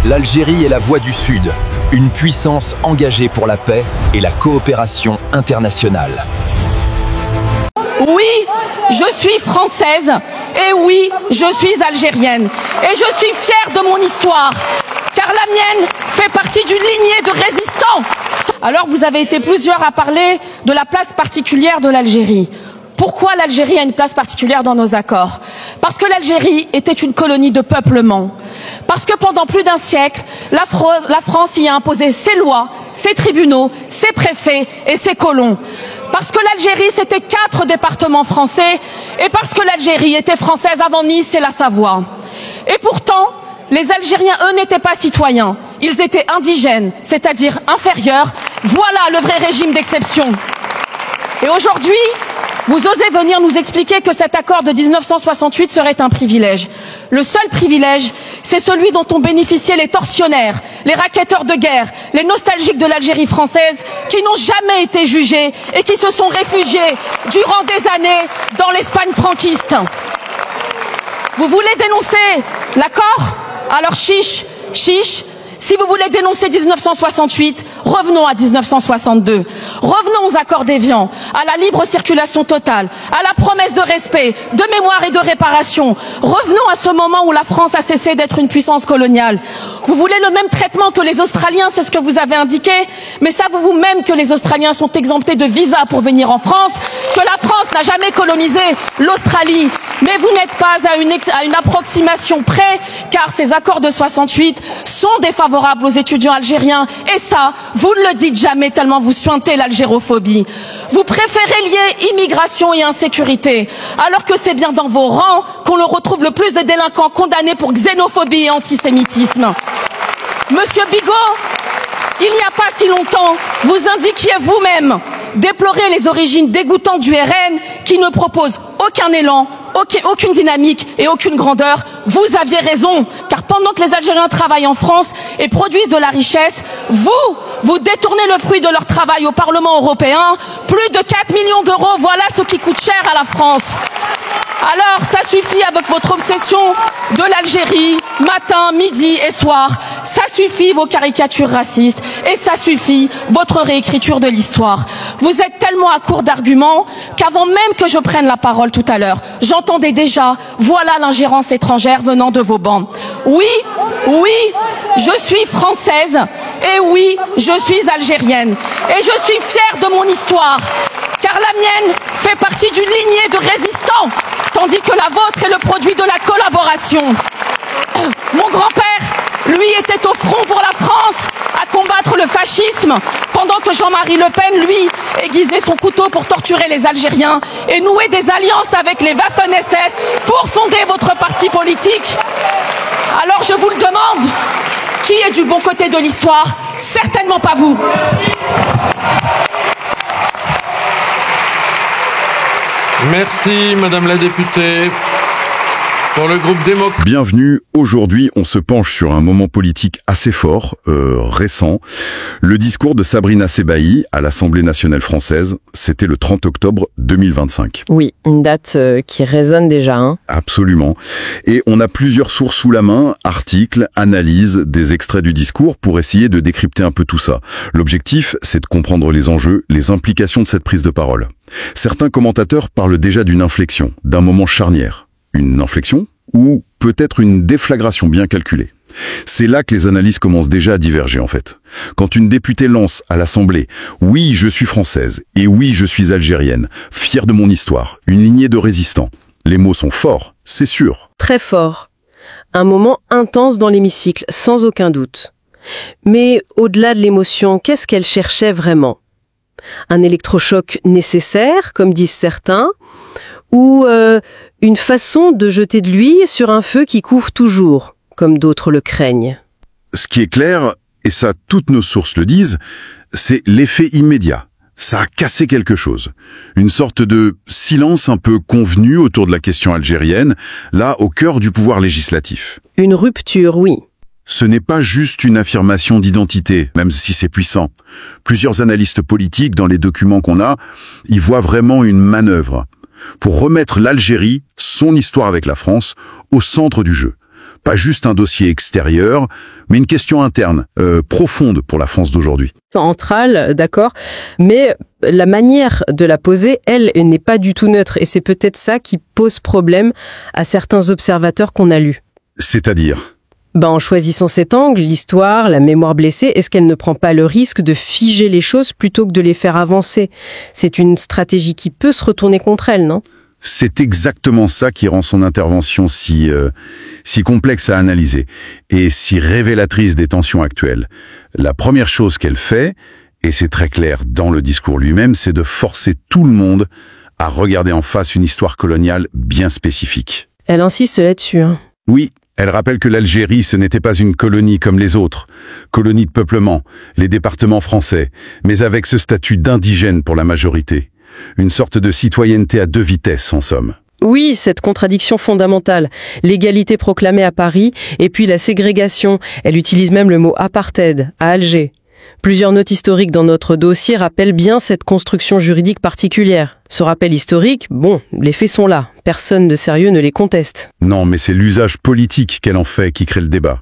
L'Algérie est la voix du Sud, une puissance engagée pour la paix et la coopération internationale. Oui, je suis française et oui, je suis algérienne. Et je suis fière de mon histoire, car la mienne fait partie d'une lignée de résistants. Alors vous avez été plusieurs à parler de la place particulière de l'Algérie. Pourquoi l'Algérie a une place particulière dans nos accords? Parce que l'Algérie était une colonie de peuplement. Parce que pendant plus d'un siècle, la France y a imposé ses lois, ses tribunaux, ses préfets et ses colons. Parce que l'Algérie, c'était 4 départements français et parce que l'Algérie était française avant Nice et la Savoie. Et pourtant, les Algériens, eux, n'étaient pas citoyens. Ils étaient indigènes, c'est-à-dire inférieurs. Voilà le vrai régime d'exception. Et aujourd'hui, vous osez venir nous expliquer que cet accord de 1968 serait un privilège. Le seul privilège, c'est celui dont ont bénéficié les tortionnaires, les racketteurs de guerre, les nostalgiques de l'Algérie française, qui n'ont jamais été jugés et qui se sont réfugiés durant des années dans l'Espagne franquiste. Vous voulez dénoncer l'accord? Alors chiche, chiche. Si vous voulez dénoncer 1968, revenons à 1962. Revenons aux accords d'Évian, à la libre circulation totale, à la promesse de respect, de mémoire et de réparation. Revenons à ce moment où la France a cessé d'être une puissance coloniale. Vous voulez le même traitement que les Australiens, c'est ce que vous avez indiqué, mais savez-vous même que les Australiens sont exemptés de visa pour venir en France, que la France n'a jamais colonisé l'Australie. Mais vous n'êtes pas à une approximation près, car ces accords de 68 sont défavorables aux étudiants algériens. Et ça, vous ne le dites jamais tellement vous suintez l'algérophobie. Vous préférez lier immigration et insécurité, alors que c'est bien dans vos rangs qu'on le retrouve le plus de délinquants condamnés pour xénophobie et antisémitisme. Monsieur Bigot, il n'y a pas si longtemps, vous indiquiez vous-même déplorer les origines dégoûtantes du RN qui ne propose aucun élan, aucune dynamique et aucune grandeur. Vous aviez raison, car pendant que les Algériens travaillent en France et produisent de la richesse, vous détournez le fruit de leur travail au Parlement européen. Plus de 4 millions d'euros, voilà ce qui coûte cher à la France. Alors, ça suffit avec votre obsession de l'Algérie, matin, midi et soir. Ça suffit vos caricatures racistes et ça suffit votre réécriture de l'histoire. Vous êtes tellement à court d'arguments qu'avant même que je prenne la parole tout à l'heure, j'entendais déjà, voilà l'ingérence étrangère venant de vos bancs. Oui, je suis française et oui, je suis algérienne. Et je suis fière de mon histoire, car la mienne fait partie d'une lignée de résistants, tandis que la vôtre est le produit de la collaboration. Mon grand-père, lui, était au front pour la France, à combattre le fascisme, pendant que Jean-Marie Le Pen, lui, aiguisait son couteau pour torturer les Algériens et nouer des alliances avec les Waffen-SS pour fonder votre parti politique. Alors je vous le demande, qui est du bon côté de l'histoire? Certainement pas vous. Merci, Madame la députée. Pour le groupe démocrate. Bienvenue. Aujourd'hui, on se penche sur un moment politique assez fort, récent. Le discours de Sabrina Sebbahy à l'Assemblée nationale française, c'était le 30 octobre 2025. Oui, une date qui résonne déjà. Hein. Absolument. Et on a plusieurs sources sous la main, articles, analyses, des extraits du discours pour essayer de décrypter un peu tout ça. L'objectif, c'est de comprendre les enjeux, les implications de cette prise de parole. Certains commentateurs parlent déjà d'une inflexion, d'un moment charnière. Une inflexion ou peut-être une déflagration bien calculée. C'est là que les analyses commencent déjà à diverger en fait. Quand une députée lance à l'Assemblée « Oui, je suis française et oui, je suis algérienne, fière de mon histoire, une lignée de résistants », les mots sont forts, c'est sûr. Très fort. Un moment intense dans l'hémicycle, sans aucun doute. Mais au-delà de l'émotion, qu'est-ce qu'elle cherchait vraiment? Un électrochoc nécessaire, comme disent certains, ou une façon de jeter de l'huile sur un feu qui couvre toujours, comme d'autres le craignent. Ce qui est clair, et ça toutes nos sources le disent, c'est l'effet immédiat. Ça a cassé quelque chose. Une sorte de silence un peu convenu autour de la question algérienne, là au cœur du pouvoir législatif. Une rupture, oui. Ce n'est pas juste une affirmation d'identité, même si c'est puissant. Plusieurs analystes politiques, dans les documents qu'on a, y voient vraiment une manœuvre pour remettre l'Algérie, son histoire avec la France, au centre du jeu. Pas juste un dossier extérieur, mais une question interne, profonde pour la France d'aujourd'hui. Centrale, d'accord, mais la manière de la poser, elle, n'est pas du tout neutre, et c'est peut-être ça qui pose problème à certains observateurs qu'on a lus. C'est-à-dire ? En choisissant cet angle, l'histoire, la mémoire blessée, est-ce qu'elle ne prend pas le risque de figer les choses plutôt que de les faire avancer ? C'est une stratégie qui peut se retourner contre elle, non ? C'est exactement ça qui rend son intervention si complexe à analyser et si révélatrice des tensions actuelles. La première chose qu'elle fait, et c'est très clair dans le discours lui-même, c'est de forcer tout le monde à regarder en face une histoire coloniale bien spécifique. Elle insiste là-dessus. Oui, elle rappelle que l'Algérie, ce n'était pas une colonie comme les autres, colonie de peuplement, les départements français, mais avec ce statut d'indigène pour la majorité. Une sorte de citoyenneté à deux vitesses, en somme. Oui, cette contradiction fondamentale. L'égalité proclamée à Paris, et puis la ségrégation. Elle utilise même le mot apartheid, à Alger. Plusieurs notes historiques dans notre dossier rappellent bien cette construction juridique particulière. Ce rappel historique, les faits sont là. Personne de sérieux ne les conteste. Non, mais c'est l'usage politique qu'elle en fait qui crée le débat.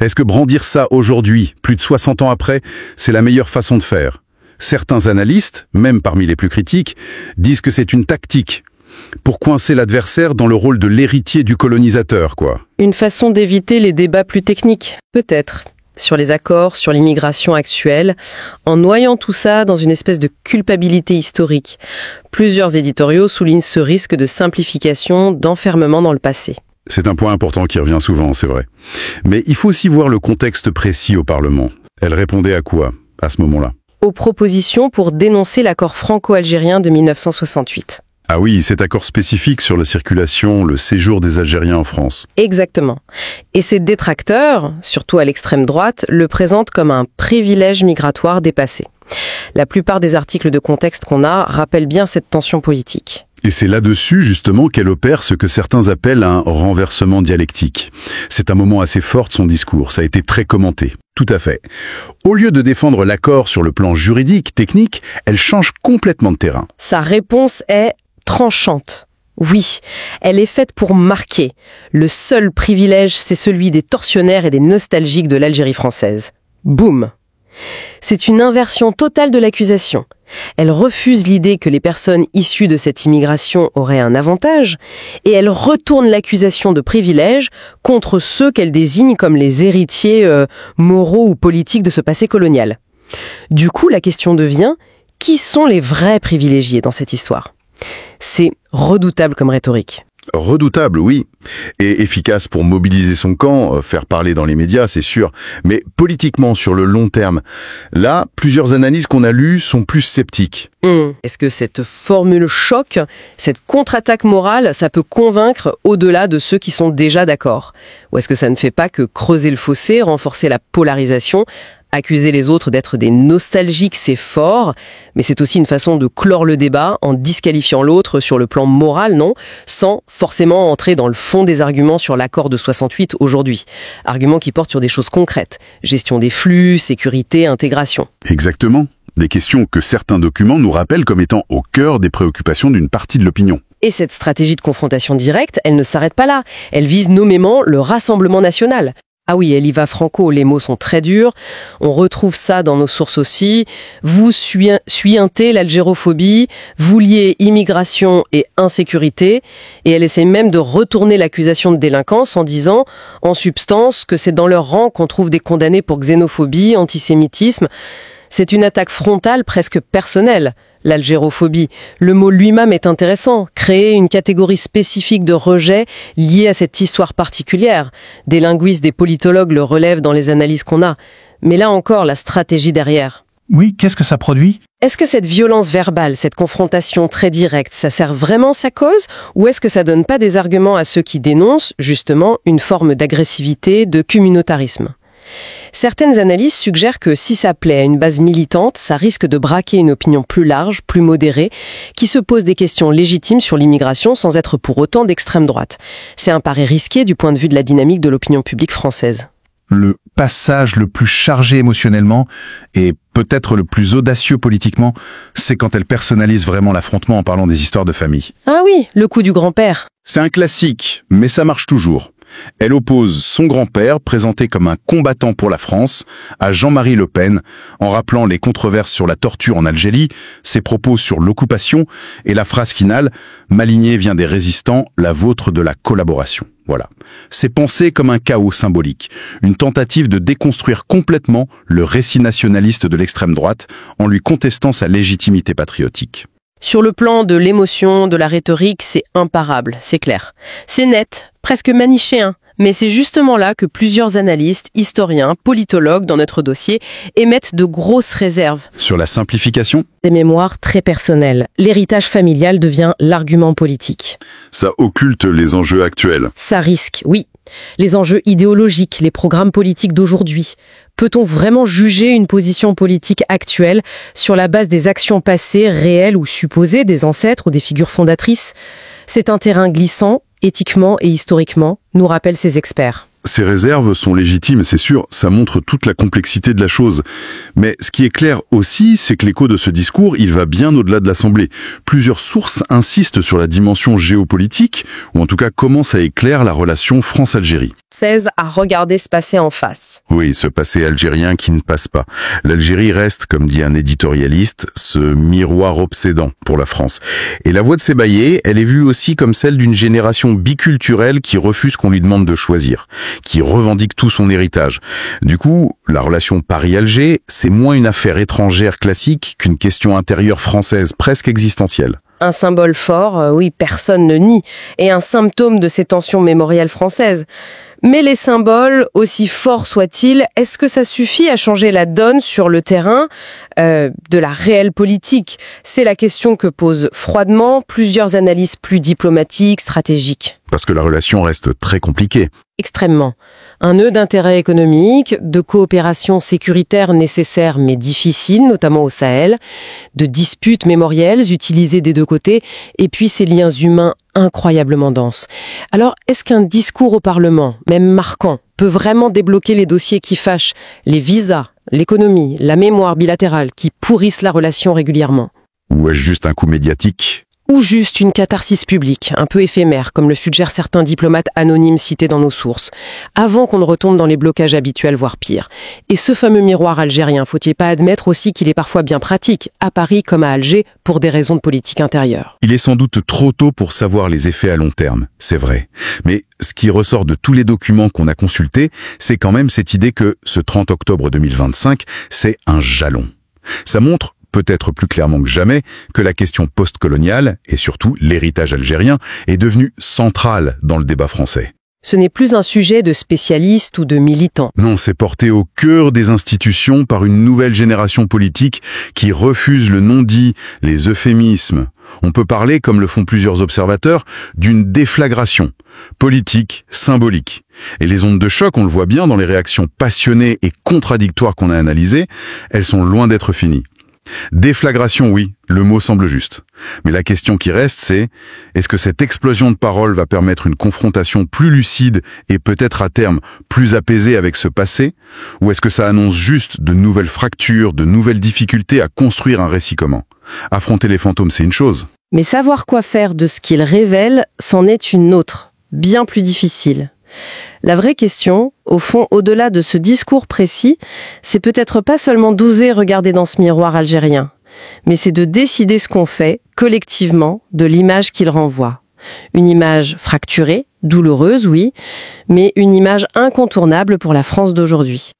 Est-ce que brandir ça aujourd'hui, plus de 60 ans après, c'est la meilleure façon de faire ? Certains analystes, même parmi les plus critiques, disent que c'est une tactique pour coincer l'adversaire dans le rôle de l'héritier du colonisateur, quoi. Une façon d'éviter les débats plus techniques, peut-être, sur les accords, sur l'immigration actuelle, en noyant tout ça dans une espèce de culpabilité historique. Plusieurs éditoriaux soulignent ce risque de simplification, d'enfermement dans le passé. C'est un point important qui revient souvent, c'est vrai. Mais il faut aussi voir le contexte précis au Parlement. Elle répondait à quoi, à ce moment-là ? Aux propositions pour dénoncer l'accord franco-algérien de 1968. Ah oui, cet accord spécifique sur la circulation, le séjour des Algériens en France. Exactement. Et ces détracteurs, surtout à l'extrême droite, le présentent comme un privilège migratoire dépassé. La plupart des articles de contexte qu'on a rappellent bien cette tension politique. Et c'est là-dessus, justement, qu'elle opère ce que certains appellent un renversement dialectique. C'est un moment assez fort de son discours, ça a été très commenté. Tout à fait. Au lieu de défendre l'accord sur le plan juridique, technique, elle change complètement de terrain. Sa réponse est tranchante. Oui, elle est faite pour marquer. Le seul privilège, c'est celui des tortionnaires et des nostalgiques de l'Algérie française. Boum! C'est une inversion totale de l'accusation. Elle refuse l'idée que les personnes issues de cette immigration auraient un avantage, et elle retourne l'accusation de privilège contre ceux qu'elle désigne comme les héritiers moraux ou politiques de ce passé colonial. Du coup, la question devient, qui sont les vrais privilégiés dans cette histoire ? C'est redoutable comme rhétorique. Redoutable, oui. Et efficace pour mobiliser son camp, faire parler dans les médias, c'est sûr. Mais politiquement, sur le long terme, là, plusieurs analyses qu'on a lues sont plus sceptiques. Est-ce que cette formule choc, cette contre-attaque morale, ça peut convaincre au-delà de ceux qui sont déjà d'accord ? Ou est-ce que ça ne fait pas que creuser le fossé, renforcer la polarisation ? Accuser les autres d'être des nostalgiques, c'est fort, mais c'est aussi une façon de clore le débat en disqualifiant l'autre sur le plan moral, non ? Sans forcément entrer dans le fond des arguments sur l'accord de 68 aujourd'hui. Arguments qui portent sur des choses concrètes. Gestion des flux, sécurité, intégration. Exactement. Des questions que certains documents nous rappellent comme étant au cœur des préoccupations d'une partie de l'opinion. Et cette stratégie de confrontation directe, elle ne s'arrête pas là. Elle vise nommément le Rassemblement national. Ah oui, elle y va franco, les mots sont très durs. On retrouve ça dans nos sources aussi. Vous suintez l'algérophobie, vous liez immigration et insécurité. Et elle essaie même de retourner l'accusation de délinquance en disant, en substance, que c'est dans leur rang qu'on trouve des condamnés pour xénophobie, antisémitisme. C'est une attaque frontale presque personnelle. L'algérophobie. Le mot lui-même est intéressant. Créer une catégorie spécifique de rejet liée à cette histoire particulière. Des linguistes, des politologues le relèvent dans les analyses qu'on a. Mais là encore, la stratégie derrière. Oui, qu'est-ce que ça produit ? Est-ce que cette violence verbale, cette confrontation très directe, ça sert vraiment sa cause ? Ou est-ce que ça donne pas des arguments à ceux qui dénoncent, justement, une forme d'agressivité, de communautarisme ? Certaines analyses suggèrent que si ça plaît à une base militante, ça risque de braquer une opinion plus large, plus modérée, qui se pose des questions légitimes sur l'immigration sans être pour autant d'extrême droite. C'est un pari risqué du point de vue de la dynamique de l'opinion publique française. Le passage le plus chargé émotionnellement et peut-être le plus audacieux politiquement, c'est quand elle personnalise vraiment l'affrontement en parlant des histoires de famille. Ah oui, le coup du grand-père. C'est un classique, mais ça marche toujours. Elle oppose son grand-père, présenté comme un combattant pour la France, à Jean-Marie Le Pen, en rappelant les controverses sur la torture en Algérie, ses propos sur l'occupation et la phrase finale « Ma lignée vient des résistants, la vôtre de la collaboration ». Voilà. C'est pensé comme un chaos symbolique, une tentative de déconstruire complètement le récit nationaliste de l'extrême droite en lui contestant sa légitimité patriotique. Sur le plan de l'émotion, de la rhétorique, c'est imparable, c'est clair. C'est net, presque manichéen, mais c'est justement là que plusieurs analystes, historiens, politologues dans notre dossier émettent de grosses réserves. Sur la simplification ? Des mémoires très personnelles. L'héritage familial devient l'argument politique. Ça occulte les enjeux actuels. Ça risque, oui. Les enjeux idéologiques, les programmes politiques d'aujourd'hui. Peut-on vraiment juger une position politique actuelle sur la base des actions passées, réelles ou supposées, des ancêtres ou des figures fondatrices ? C'est un terrain glissant, éthiquement et historiquement, nous rappellent ces experts. Ces réserves sont légitimes, c'est sûr, ça montre toute la complexité de la chose. Mais ce qui est clair aussi, c'est que l'écho de ce discours, il va bien au-delà de l'Assemblée. Plusieurs sources insistent sur la dimension géopolitique, ou en tout cas comment ça éclaire la relation France-Algérie. À regarder ce passé en face. Oui, ce passé algérien qui ne passe pas. L'Algérie reste, comme dit un éditorialiste, ce miroir obsédant pour la France. Et la voix de Sébaillé, elle est vue aussi comme celle d'une génération biculturelle qui refuse qu'on lui demande de choisir, qui revendique tout son héritage. Du coup, la relation Paris-Alger, c'est moins une affaire étrangère classique qu'une question intérieure française presque existentielle. Un symbole fort, oui, personne ne nie, et un symptôme de ces tensions mémorielles françaises. Mais les symboles, aussi forts soient-ils, est-ce que ça suffit à changer la donne sur le terrain de la réelle politique ? C'est la question que posent froidement plusieurs analyses plus diplomatiques, stratégiques. Parce que la relation reste très compliquée. Extrêmement. Un nœud d'intérêt économique, de coopération sécuritaire nécessaire mais difficile, notamment au Sahel, de disputes mémorielles utilisées des deux côtés, et puis ces liens humains incroyablement denses. Alors, est-ce qu'un discours au Parlement, même marquant, peut vraiment débloquer les dossiers qui fâchent, les visas, l'économie, la mémoire bilatérale qui pourrissent la relation régulièrement ? Ou est-ce juste un coup médiatique ? Ou juste une catharsis publique, un peu éphémère, comme le suggèrent certains diplomates anonymes cités dans nos sources, avant qu'on ne retombe dans les blocages habituels, voire pire. Et ce fameux miroir algérien, faut-il pas admettre aussi qu'il est parfois bien pratique, à Paris comme à Alger, pour des raisons de politique intérieure. Il est sans doute trop tôt pour savoir les effets à long terme, c'est vrai. Mais ce qui ressort de tous les documents qu'on a consultés, c'est quand même cette idée que ce 30 octobre 2025, c'est un jalon. Ça montre peut-être plus clairement que jamais, que la question postcoloniale, et surtout l'héritage algérien, est devenue centrale dans le débat français. Ce n'est plus un sujet de spécialistes ou de militants. Non, c'est porté au cœur des institutions par une nouvelle génération politique qui refuse le non-dit, les euphémismes. On peut parler, comme le font plusieurs observateurs, d'une déflagration politique, symbolique. Et les ondes de choc, on le voit bien dans les réactions passionnées et contradictoires qu'on a analysées, elles sont loin d'être finies. Déflagration, oui, le mot semble juste. Mais la question qui reste, c'est est-ce que cette explosion de paroles va permettre une confrontation plus lucide et peut-être à terme plus apaisée avec ce passé? Ou est-ce que ça annonce juste de nouvelles fractures, de nouvelles difficultés à construire un récit commun? Affronter les fantômes, c'est une chose. Mais savoir quoi faire de ce qu'ils révèlent, c'en est une autre, bien plus difficile. La vraie question, au fond, au-delà de ce discours précis, c'est peut-être pas seulement d'oser regarder dans ce miroir algérien, mais c'est de décider ce qu'on fait, collectivement, de l'image qu'il renvoie. Une image fracturée, douloureuse, oui, mais une image incontournable pour la France d'aujourd'hui.